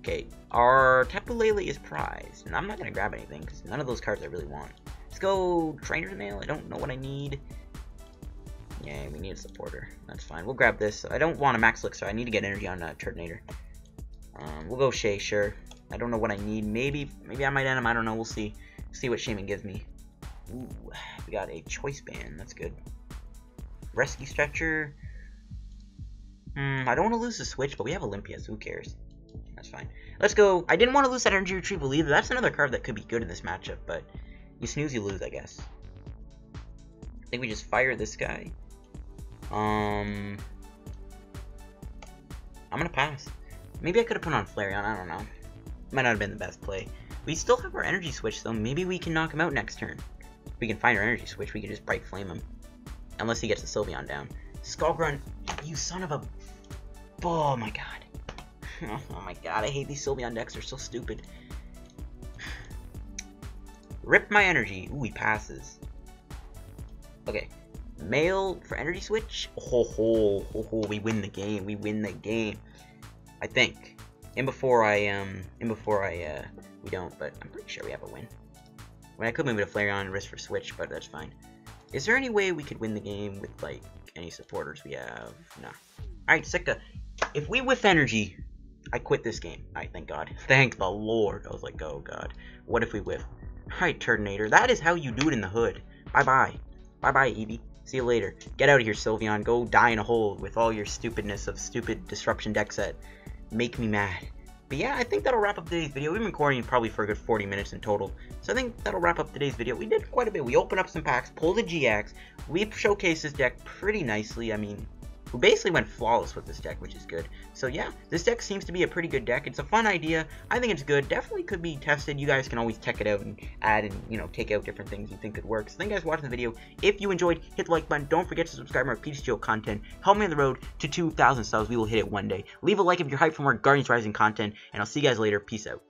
Okay, our Tapu Lele is prized, and I'm not going to grab anything, because none of those cards I really want. Let's go Trainer's Mail. I don't know what I need. Yeah, we need a supporter. That's fine. We'll grab this. I don't want a Max Elixir. I need to get energy on Turtonator. We'll go Shay, sure. I don't know what I need. Maybe I might end him. I don't know. We'll see. See what Shaymin gives me. Ooh, we got a choice band. That's good. Rescue Stretcher. I don't want to lose the switch, but we have Olympia, so who cares? That's fine. Let's go. I didn't want to lose that energy retrieval either. That's another card that could be good in this matchup, but you snooze, you lose, I guess. I think we just fire this guy. I'm gonna pass. Maybe I could have put on Flareon, I don't know. Might not have been the best play. We still have our energy switch, though. Maybe we can knock him out next turn. If we can find our energy switch, we can just Bright Flame him. Unless he gets the Sylveon down. Skullgrunt, you son of a... Oh my god. Oh my god, I hate these Sylveon decks, they're so stupid. Rip my energy. Ooh, he passes. Okay. Male for energy switch. Oh, we win the game. We win the game. I think. We don't, but I'm pretty sure we have a win. I mean, I could move it to Flareon and risk for switch, but that's fine. Is there any way we could win the game with, like, any supporters we have? No. Alright, Sika. If we whiff energy, I quit this game. Alright, thank God. Thank the Lord. I was like, oh God. What if we whiff? Alright, Turtonator. That is how you do it in the hood. Bye-bye. Bye-bye, Eevee. See you later. Get out of here, Sylveon. Go die in a hole with all your stupidness of stupid Disruption deck set. Make me mad. But yeah, I think that'll wrap up today's video. We've been recording probably for a good 40 minutes in total. So I think that'll wrap up today's video. We did quite a bit. We opened up some packs, pulled a GX. We showcased this deck pretty nicely. I mean, we basically went flawless with this deck, which is good. So yeah, this deck seems to be a pretty good deck. It's a fun idea. I think it's good. Definitely could be tested. You guys can always check it out and add and, you know, take out different things you think could work. So thank you guys for watching the video. If you enjoyed, hit the like button. Don't forget to subscribe to our PTCGO content. Help me on the road to 2,000 subs. We will hit it one day. Leave a like if you're hyped for more Guardians Rising content, and I'll see you guys later. Peace out.